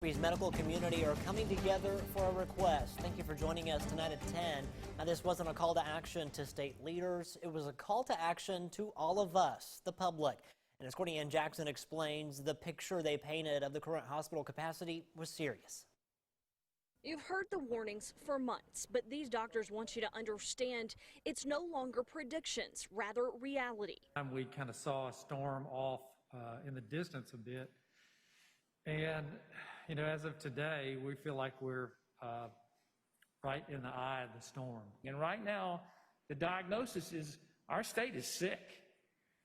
Mississippi's medical community are coming together for a request. Thank you for joining us tonight at 10. Now, this wasn't a call to action to state leaders. It was a call to action to all of us, the public. And as Courtney Ann Jackson explains, the picture they painted of the current hospital capacity was serious. You've heard the warnings for months, but these doctors want you to understand it's no longer predictions, rather reality. We kind of saw a storm off in the distance a bit. And, you know, as of today, we feel like we're right in the eye of the storm. And right now, the diagnosis is our state is sick.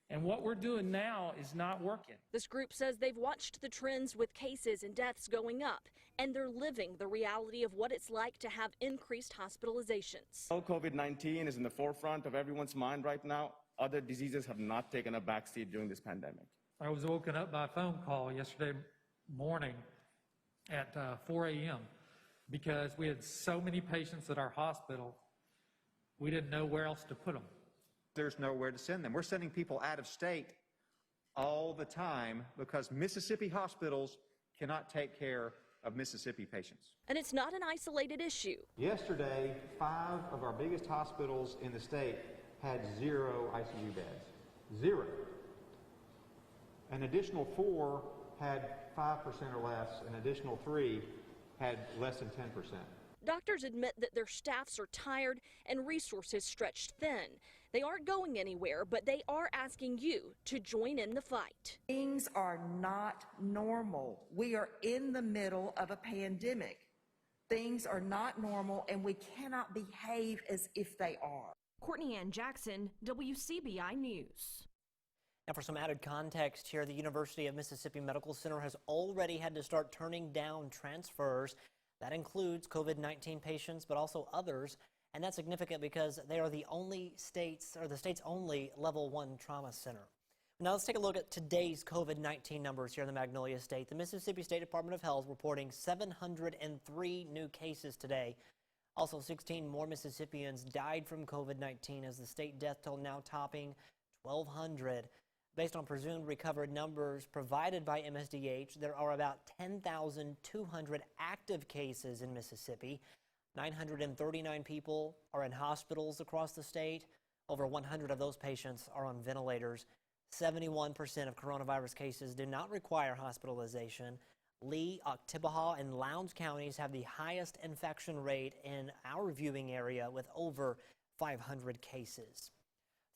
And what we're doing now is not working. This group says they've watched the trends with cases and deaths going up, and they're living the reality of what it's like to have increased hospitalizations. COVID-19 is in the forefront of everyone's mind right now. Other diseases have not taken a backseat during this pandemic. I was woken up by a phone call yesterday morning at 4 a.m. because we had so many patients at our hospital, we didn't know where else to put them. There's nowhere to send them. We're sending people out of state all the time because Mississippi hospitals cannot take care of Mississippi patients. And it's not an isolated issue. Yesterday, 5 of our biggest hospitals in the state had 0 ICU beds. 0. An additional 4 had 5% or less. An additional 3 had less than 10%. Doctors admit that their staffs are tired and resources stretched thin. They aren't going anywhere, but they are asking you to join in the fight. Things are not normal. We are in the middle of a pandemic. Things are not normal, and we cannot behave as if they are. Courtney Ann Jackson, WCBI News. Now, for some added context here, the University of Mississippi Medical Center has already had to start turning down transfers. That includes COVID-19 patients, but also others. And that's significant because they are the state's only level 1 trauma center. Now let's take a look at today's COVID-19 numbers here in the Magnolia State. The Mississippi State Department of Health reporting 703 new cases today. Also, 16 more Mississippians died from COVID-19 as the state death toll now topping 1,200. Based on presumed recovered numbers provided by MSDH, there are about 10,200 active cases in Mississippi. 939 people are in hospitals across the state. Over 100 of those patients are on ventilators. 71% of coronavirus cases do not require hospitalization. Lee, Oktibbeha, and Lowndes counties have the highest infection rate in our viewing area with over 500 cases.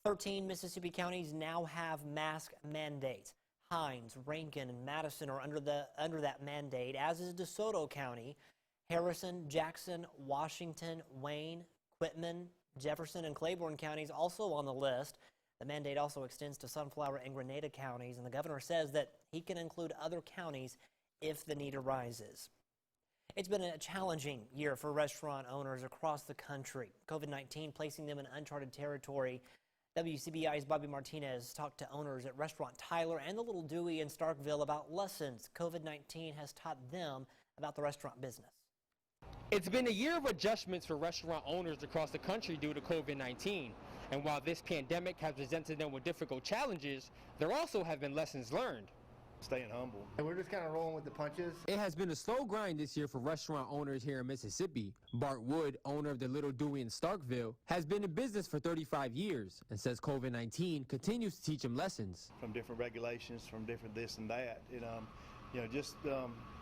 13 Mississippi counties now have mask mandates. Hinds, Rankin, and Madison are under that mandate, as is DeSoto County. Harrison, Jackson, Washington, Wayne, Quitman, Jefferson, and Claiborne counties also on the list. The mandate also extends to Sunflower and Grenada counties, and the governor says that he can include other counties if the need arises. It's been a challenging year for restaurant owners across the country. COVID-19 placing them in uncharted territory. WCBI's Bobby Martinez talked to owners at Restaurant Tyler and the Little Dewey in Starkville about lessons COVID-19 has taught them about the restaurant business. It's been a year of adjustments for restaurant owners across the country due to COVID-19. And while this pandemic has presented them with difficult challenges, there also have been lessons learned. Staying humble. We're just kind of rolling with the punches. It has been a slow grind this year for restaurant owners here in Mississippi. Bart Wood, owner of the Little Dewey in Starkville, has been in business for 35 years and says COVID-19 continues to teach him lessons. From different regulations, from different this and that. Just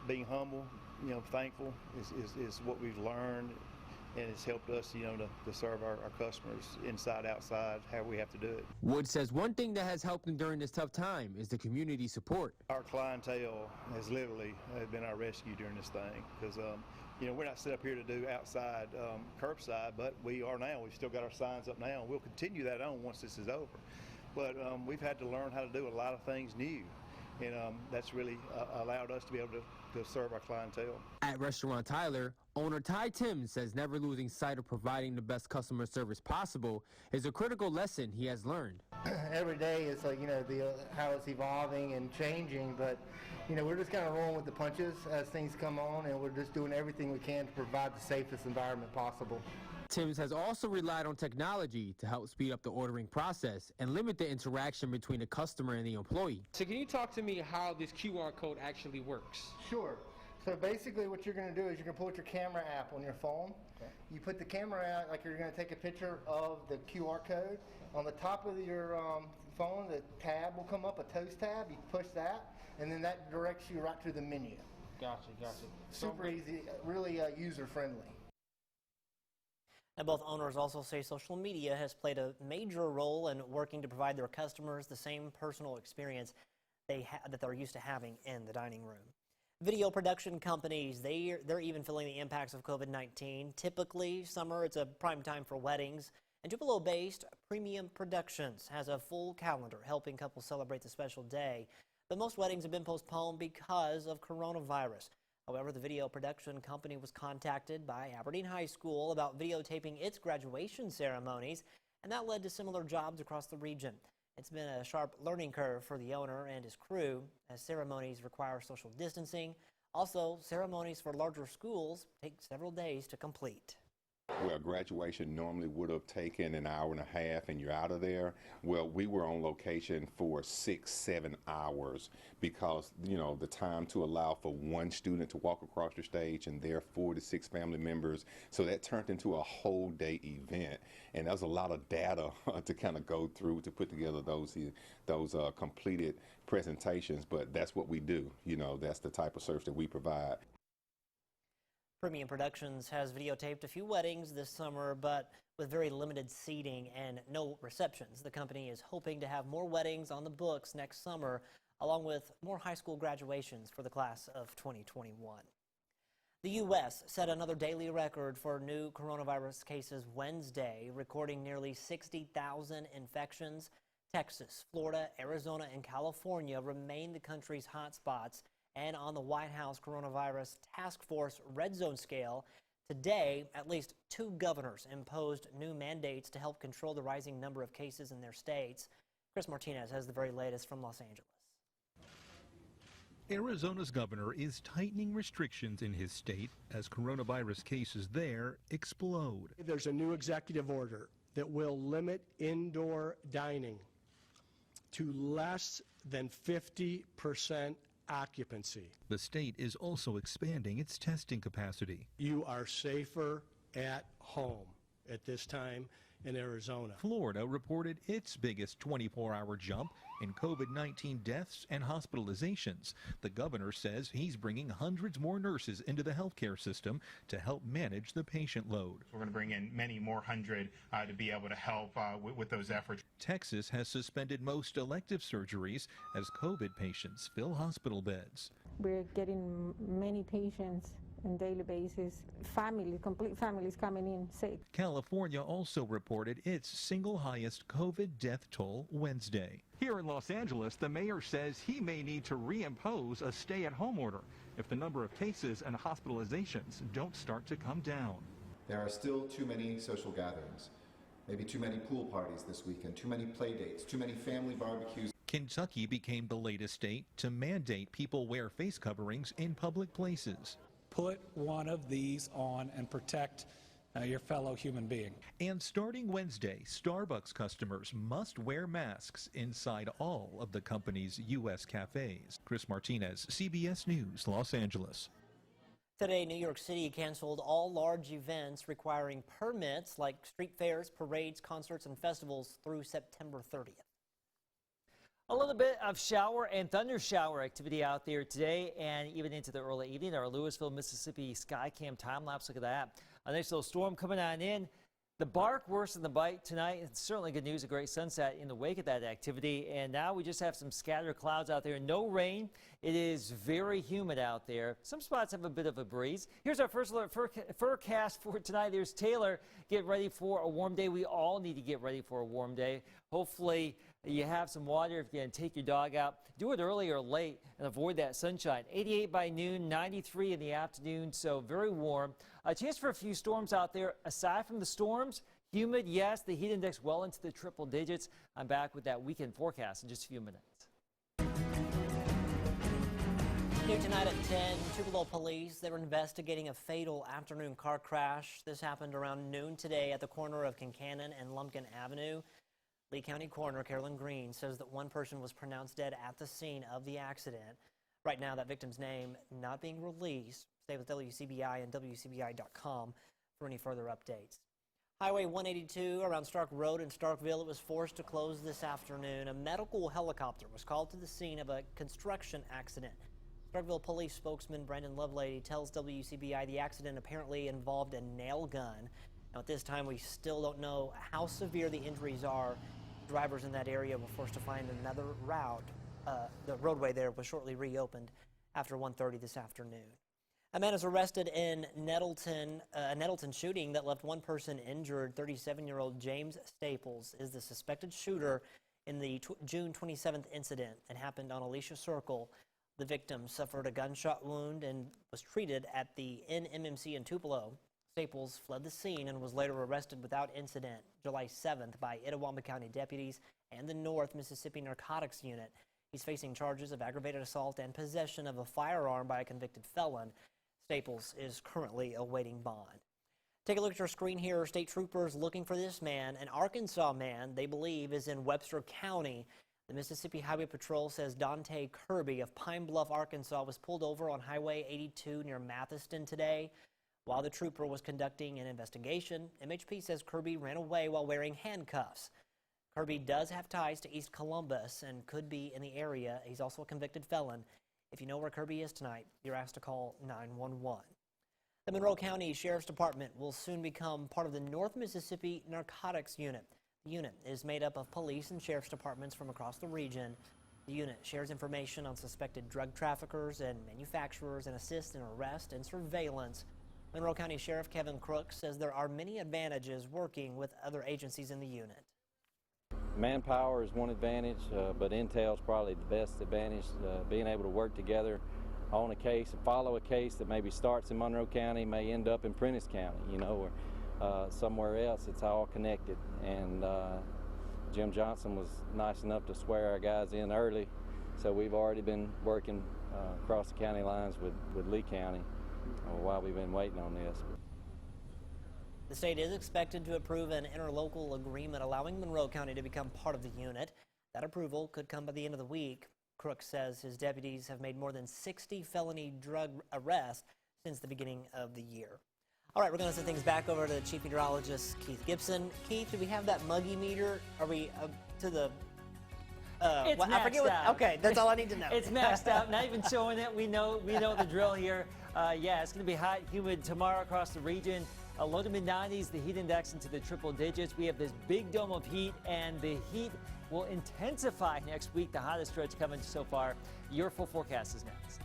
being humble, thankful is what we've learned. And it's helped us, to serve our customers inside, outside, how we have to do it. Wood says one thing that has helped him during this tough time is the community support. Our clientele has literally been our rescue during this thing because, we're not set up here to do outside curbside, but we are now. We've still got our signs up now, and we'll continue that on once this is over. But we've had to learn how to do a lot of things new. And that's really allowed us to be able to serve our clientele. At Restaurant Tyler, owner Ty Timms says never losing sight of providing the best customer service possible is a critical lesson he has learned. Every day it's like, how it's evolving and changing, but, we're just kind of rolling with the punches as things come on, and we're just doing everything we can to provide the safest environment possible. Timms has also relied on technology to help speed up the ordering process and limit the interaction between the customer and the employee. So can you talk to me how this QR code actually works? Sure. So basically what you're going to do is you're going to pull out your camera app on your phone. Okay. You put the camera out like you're going to take a picture of the QR code. On the top of your phone, the tab will come up, a toast tab. You push that, and then that directs you right to the menu. Gotcha. Super easy, really user-friendly. And both owners also say social media has played a major role in working to provide their customers the same personal experience that they're used to having in the dining room. Video production companies, they're even feeling the impacts of COVID-19. Typically, summer, it's a prime time for weddings. And Tupelo-based Premium Productions has a full calendar helping couples celebrate the special day. But most weddings have been postponed because of coronavirus. However, the video production company was contacted by Aberdeen High School about videotaping its graduation ceremonies, and that led to similar jobs across the region. It's been a sharp learning curve for the owner and his crew, as ceremonies require social distancing. Also, ceremonies for larger schools take several days to complete. Where graduation normally would have taken an hour and a half and you're out of there, well, we were on location for 6-7 hours because, the time to allow for one student to walk across the stage and their 4 to 6 family members. So that turned into a whole day event. And there's a lot of data to kind of go through to put together those completed presentations. But that's what we do. That's the type of service that we provide. Premium Productions has videotaped a few weddings this summer, but with very limited seating and no receptions. The company is hoping to have more weddings on the books next summer, along with more high school graduations for the class of 2021. The U.S. set another daily record for new coronavirus cases Wednesday, recording nearly 60,000 infections. Texas, Florida, Arizona, and California remain the country's hotspots. And on the White House Coronavirus Task Force Red Zone scale, today, at least 2 governors imposed new mandates to help control the rising number of cases in their states. Chris Martinez has the very latest from Los Angeles. Arizona's governor is tightening restrictions in his state as coronavirus cases there explode. There's a new executive order that will limit indoor dining to less than 50% occupancy. The state is also expanding its testing capacity. You are safer at home at this time in Arizona. Florida reported its biggest 24-hour jump in COVID-19 deaths and hospitalizations. The governor says he's bringing hundreds more nurses into the healthcare system to help manage the patient load. We're going to bring in many more hundred to be able to help with those efforts. Texas has suspended most elective surgeries as COVID patients fill hospital beds. We're getting many patients on a daily basis, complete families coming in sick. California also reported its single highest COVID death toll Wednesday. Here in Los Angeles, the mayor says he may need to reimpose a stay-at-home order if the number of cases and hospitalizations don't start to come down. There are still too many social gatherings, maybe too many pool parties this weekend, too many play dates, too many family barbecues. Kentucky became the latest state to mandate people wear face coverings in public places. Put one of these on and protect your fellow human being. And starting Wednesday, Starbucks customers must wear masks inside all of the company's U.S. cafes. Chris Martinez, CBS News, Los Angeles. Today, New York City canceled all large events requiring permits like street fairs, parades, concerts, and festivals through September 30th. A little bit of shower and thunder shower activity out there today and even into the early evening. Our Louisville, Mississippi Skycam time lapse. Look at that. A nice little storm coming on in. The bark worse than the bite tonight. It's certainly good news. A great sunset in the wake of that activity. And now we just have some scattered clouds out there. No rain. It is very humid out there. Some spots have a bit of a breeze. Here's our first alert forecast for tonight. There's Taylor. Get ready for a warm day. We all need to get ready for a warm day. Hopefully you have some water if you're going to take your dog out. Do it early or late and avoid that sunshine. 88 by noon, 93 in the afternoon, so very warm. A chance for a few storms out there. Aside from the storms, humid, yes, the heat index well into the triple digits. I'm back with that weekend forecast in just a few minutes. New tonight at 10, Tupelo police, they were investigating a fatal afternoon car crash. This happened around noon today at the corner of Kincannon and Lumpkin Avenue. Lee County Coroner Carolyn Green says that one person was pronounced dead at the scene of the accident. Right now, that victim's name not being released. Stay with WCBI and WCBI.com for any further updates. Highway 182 around Stark Road in Starkville, it was forced to close this afternoon. A medical helicopter was called to the scene of a construction accident. Starkville Police spokesman Brandon Lovelady tells WCBI the accident apparently involved a nail gun. Now, at this time, we still don't know how severe the injuries are. Drivers in that area were forced to find another route. The roadway there was shortly reopened after 1:30 this afternoon. A man is arrested in Nettleton, a Nettleton shooting that left one person injured. 37-year-old James Staples is the suspected shooter in the June 27th incident. It happened on Alicia Circle. The victim suffered a gunshot wound and was treated at the NMMC in Tupelo. Staples fled the scene and was later arrested without incident July 7th by Itawamba County deputies and the North Mississippi Narcotics Unit. He's facing charges of aggravated assault and possession of a firearm by a convicted felon. Staples is currently awaiting bond. Take a look at your screen here. State troopers looking for this man, an Arkansas man they believe is in Webster County. The Mississippi Highway Patrol says Dante Kirby of Pine Bluff, Arkansas was pulled over on Highway 82 near Mathiston today. While the trooper was conducting an investigation, MHP says Kirby ran away while wearing handcuffs. Kirby does have ties to East Columbus and could be in the area. He's also a convicted felon. If you know where Kirby is tonight, you're asked to call 911. The Monroe County Sheriff's Department will soon become part of the North Mississippi Narcotics Unit. The unit is made up of police and sheriff's departments from across the region. The unit shares information on suspected drug traffickers and manufacturers and assists in arrest and surveillance. Monroe County Sheriff Kevin Crook says there are many advantages working with other agencies in the unit. Manpower is one advantage, but intel is probably the best advantage. Being able to work together on a case and follow a case that maybe starts in Monroe County may end up in Prentiss County, you know, or somewhere else. It's all connected. And Jim Johnson was nice enough to swear our guys in early, so we've already been working across the county lines with Lee County while we've been waiting on this. The state is expected to approve an interlocal agreement allowing Monroe County to become part of the unit. That approval could come by the end of the week. Crook says his deputies have made more than 60 felony drug arrests since the beginning of the year. All right, we're going to send things back over to Chief Meteorologist Keith Gibson. Keith, do we have that muggy meter? Are we up to the... It's maxed I forget out. Okay, that's all I need to know. It's maxed out, not even showing it. We know the drill here. Yeah, it's going to be hot, humid tomorrow across the region. Low to mid-90s, the heat index into the triple digits. We have this big dome of heat, and the heat will intensify next week. The hottest stretch coming so far. Your full forecast is next.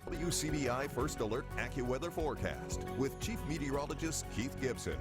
WCBI First Alert AccuWeather Forecast with Chief Meteorologist Keith Gibson.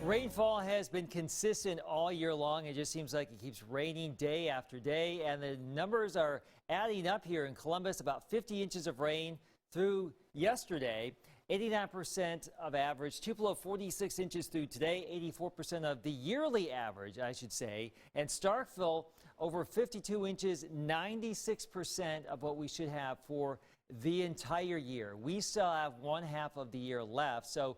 Rainfall has been consistent all year long. It just seems like it keeps raining day after day, and the numbers are adding up here in Columbus. About 50 inches of rain through yesterday, 89% of average. Tupelo 46 inches through today, 84% of the yearly average, I should say. And Starkville over 52 inches, 96% of what we should have for the entire year. We still have one half of the year left, so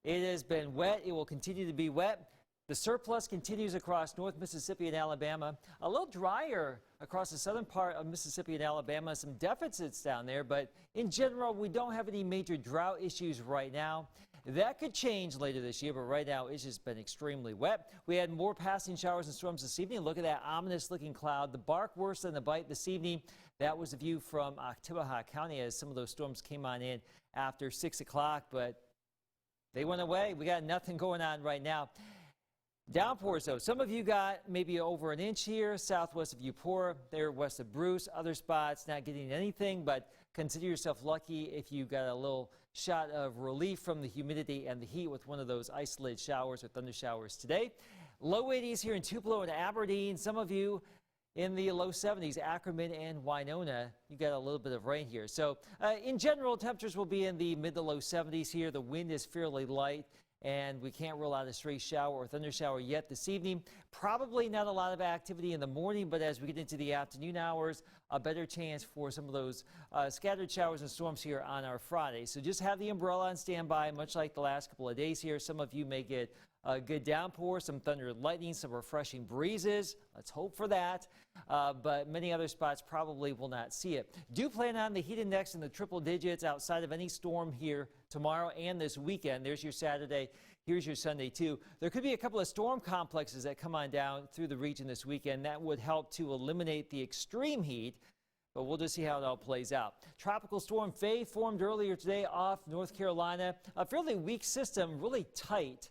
it has been wet. It will continue to be wet. The surplus continues across North Mississippi and Alabama. A little drier across the southern part of Mississippi and Alabama. Some deficits down there, but in general, we don't have any major drought issues right now. That could change later this year, but right now it's just been extremely wet. We had more passing showers and storms this evening. Look at that ominous looking cloud. The bark worse than the bite this evening. That was a view from Oktibbeha County as some of those storms came on in after 6 o'clock, but they went away. We got nothing going on right now. Downpours, though. Some of you got maybe over an inch here, southwest of Eupora, there west of Bruce. Other spots not getting anything, but consider yourself lucky if you got a little shot of relief from the humidity and the heat with one of those isolated showers or thunder showers today. Low 80s here in Tupelo and Aberdeen. Some of you in the low 70s, Ackerman and Winona, you got a little bit of rain here. So in general, temperatures will be in the mid to low 70s here. The wind is fairly light, and we can't rule out a stray shower or thunder shower yet this evening. Probably not a lot of activity in the morning, but as we get into the afternoon hours, a better chance for some of those scattered showers and storms here on our Friday. So just have the umbrella on standby, much like the last couple of days here. Some of you may get a good downpour, some thunder and lightning, some refreshing breezes. Let's hope for that. But many other spots probably will not see it. Do plan on the heat index in the triple digits outside of any storm here tomorrow and this weekend. There's your Saturday. Here's your Sunday, too. There could be a couple of storm complexes that come on down through the region this weekend. That would help to eliminate the extreme heat, but we'll just see how it all plays out. Tropical Storm Faye formed earlier today off North Carolina. A fairly weak system, really tight,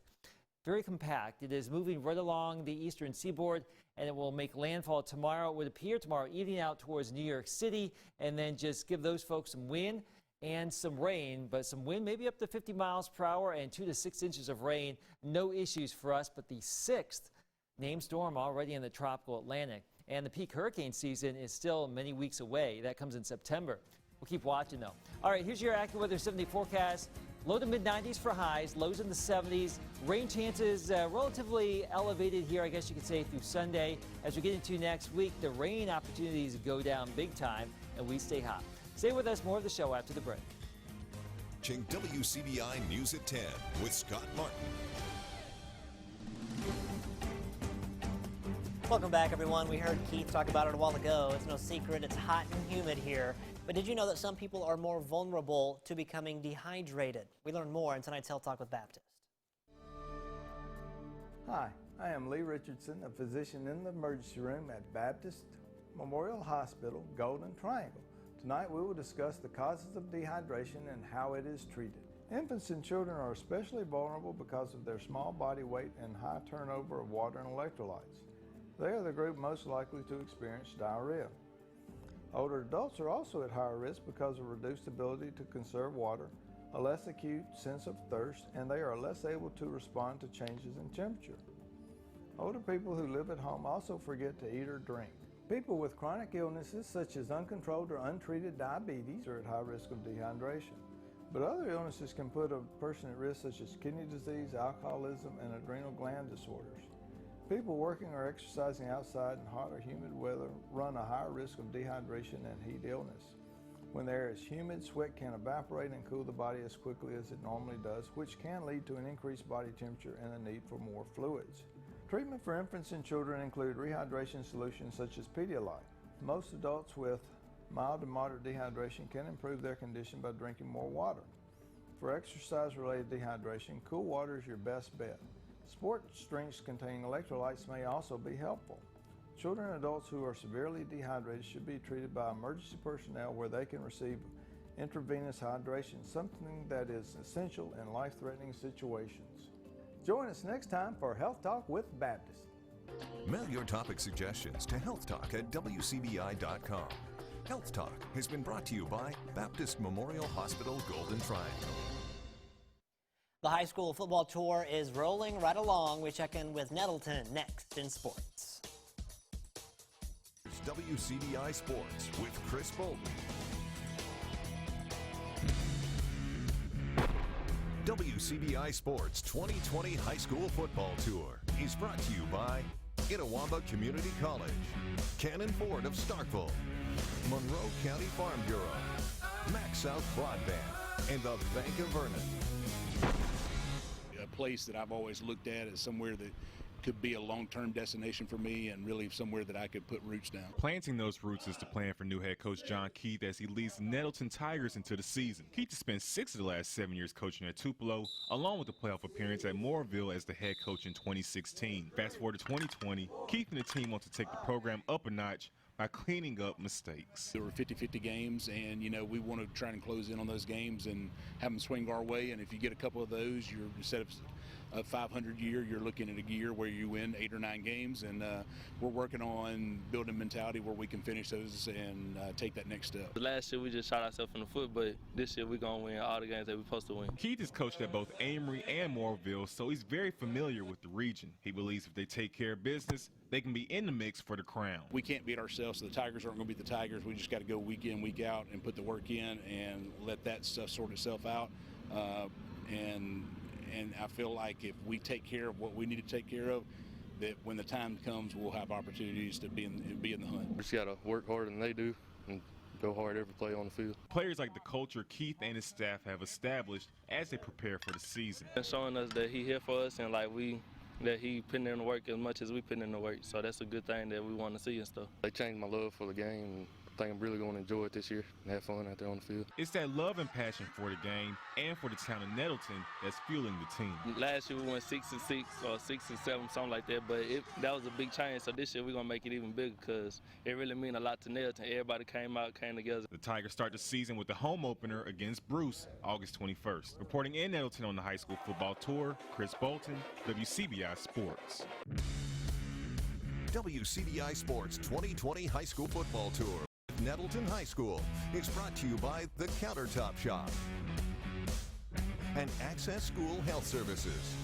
very compact. It is moving right along the eastern seaboard, and it will make landfall tomorrow. It would appear tomorrow evening out towards New York City, and then just give those folks some wind and some rain, but some wind maybe up to 50 miles per hour and 2 to 6 inches of rain. No issues for us, but the 6th named storm already in the tropical Atlantic. And the peak hurricane season is still many weeks away. That comes in September. We'll keep watching, though. All right, here's your AccuWeather 70 forecast. Low to mid-90s for highs, lows in the 70s. Rain chances relatively elevated here, I guess you could say, through Sunday. As we get into next week, the rain opportunities go down big time, and we stay hot. Stay with us. More of the show after the break. Watching WCBI News at 10 with Scott Martin. Welcome back, everyone. We heard Keith talk about it a while ago. It's no secret, it's hot and humid here. But did you know that some people are more vulnerable to becoming dehydrated? We learn more in tonight's Health Talk with Baptist. Hi, I am Lee Richardson, a physician in the emergency room at Baptist Memorial Hospital, Golden Triangle. Tonight we will discuss the causes of dehydration and how it is treated. Infants and children are especially vulnerable because of their small body weight and high turnover of water and electrolytes. They are the group most likely to experience diarrhea. Older adults are also at higher risk because of reduced ability to conserve water, a less acute sense of thirst, and they are less able to respond to changes in temperature. Older people who live at home also forget to eat or drink. People with chronic illnesses such as uncontrolled or untreated diabetes are at high risk of dehydration. But other illnesses can put a person at risk such as kidney disease, alcoholism, and adrenal gland disorders. People working or exercising outside in hot or humid weather run a higher risk of dehydration and heat illness. When the air is humid, sweat can evaporate and cool the body as quickly as it normally does, which can lead to an increased body temperature and a need for more fluids. Treatment for infants and children include rehydration solutions such as Pedialyte. Most adults with mild to moderate dehydration can improve their condition by drinking more water. For exercise-related dehydration, cool water is your best bet. Sports drinks containing electrolytes may also be helpful. Children and adults who are severely dehydrated should be treated by emergency personnel where they can receive intravenous hydration, something that is essential in life-threatening situations. Join us next time for Health Talk with Baptist. Mail your topic suggestions to healthtalk@wcbi.com. Health Talk has been brought to you by Baptist Memorial Hospital, Golden Triangle. The high school football tour is rolling right along. We check in with Nettleton next in sports. It's WCBI Sports with Chris Bolton. WCBI Sports 2020 High School Football Tour is brought to you by Itawamba Community College, Cannon Ford of Starkville, Monroe County Farm Bureau, Max South Broadband, and the Bank of Vernon. A place that I've always looked at as somewhere that could be a long-term destination for me and really somewhere that I could put roots down. Planting those roots is the plan for new head coach John Keith as he leads Nettleton Tigers into the season. Keith has spent 6 of the last 7 years coaching at Tupelo, along with the playoff appearance at Moorville as the head coach in 2016. Fast forward to 2020, Keith and the team want to take the program up a notch by cleaning up mistakes. There were 50-50 games, and we want to try and close in on those games and have them swing our way. And if you get a couple of those, you're instead of a 500 year, you're looking at a year where you win 8 or 9 games, and we're working on building a mentality where we can finish those and take that next step. Last year we just shot ourselves in the foot, but this year we're going to win all the games that we're supposed to win. Keith has coached at both Amory and Moorville, so he's very familiar with the region. He believes if they take care of business, they can be in the mix for the crown. We can't beat ourselves, so the Tigers aren't going to be the Tigers. We just got to go week in, week out, and put the work in and let that stuff sort itself out. And I feel like if we take care of what we need to take care of, that when the time comes, we'll have opportunities to be in the hunt. We just got to work harder than they do and go hard every play on the field. Players like the culture Keith and his staff have established as they prepare for the season. And showing us that he here for us and that he putting in the work as much as we putting in the work. So that's a good thing that we want to see and stuff. They changed my love for the game, and I think I'm really going to enjoy it this year and have fun out there on the field. It's that love and passion for the game and for the town of Nettleton that's fueling the team. Last year we went 6-6 or 6-7, something like that, but that was a big change. So this year we're going to make it even bigger because it really means a lot to Nettleton. Everybody came together. The Tigers start the season with the home opener against Bruce, August 21st. Reporting in Nettleton on the high school football tour, Chris Bolton, WCBI Sports. WCBI Sports 2020 High School Football Tour. Nettleton High School is brought to you by The Countertop Shop and Access School Health Services.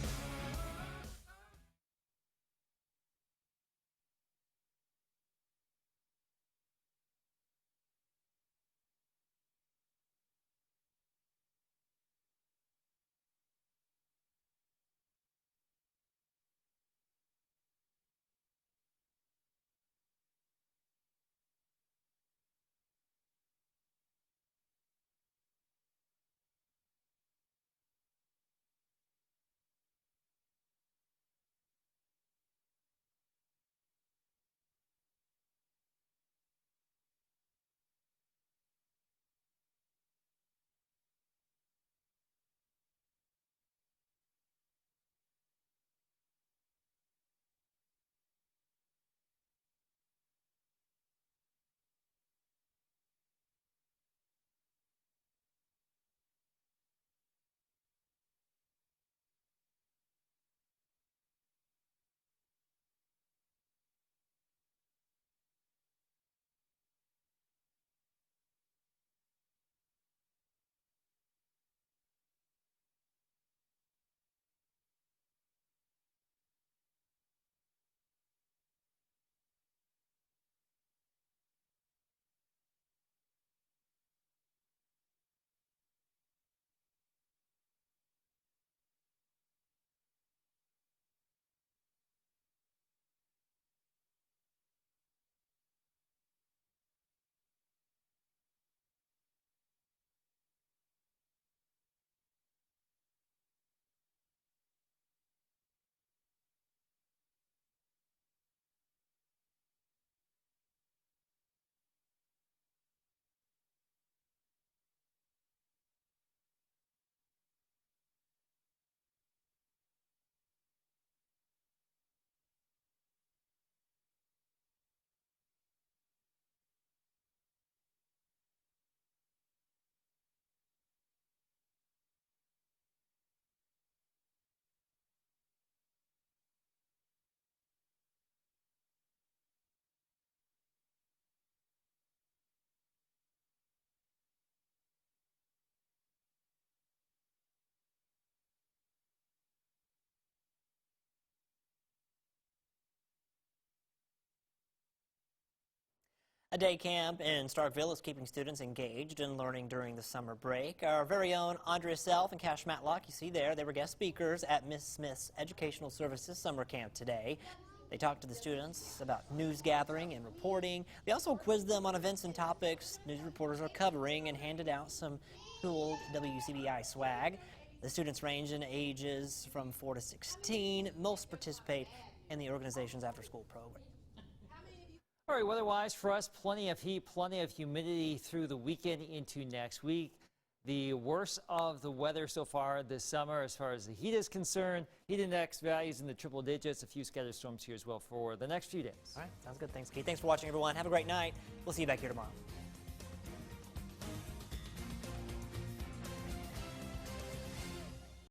A day camp in Starkville is keeping students engaged and learning during the summer break. Our very own Andrea Self and Cash Matlock, you see there, they were guest speakers at Miss Smith's Educational Services Summer Camp today. They talked to the students about news gathering and reporting. They also quizzed them on events and topics news reporters are covering and handed out some cool WCBI swag. The students range in ages from 4 to 16. Most participate in the organization's after-school program. All right, weather-wise for us, plenty of heat, plenty of humidity through the weekend into next week. The worst of the weather so far this summer as far as the heat is concerned. Heat index values in the triple digits. A few scattered storms here as well for the next few days. All right, sounds good. Thanks, Keith. Thanks for watching, everyone. Have a great night. We'll see you back here tomorrow.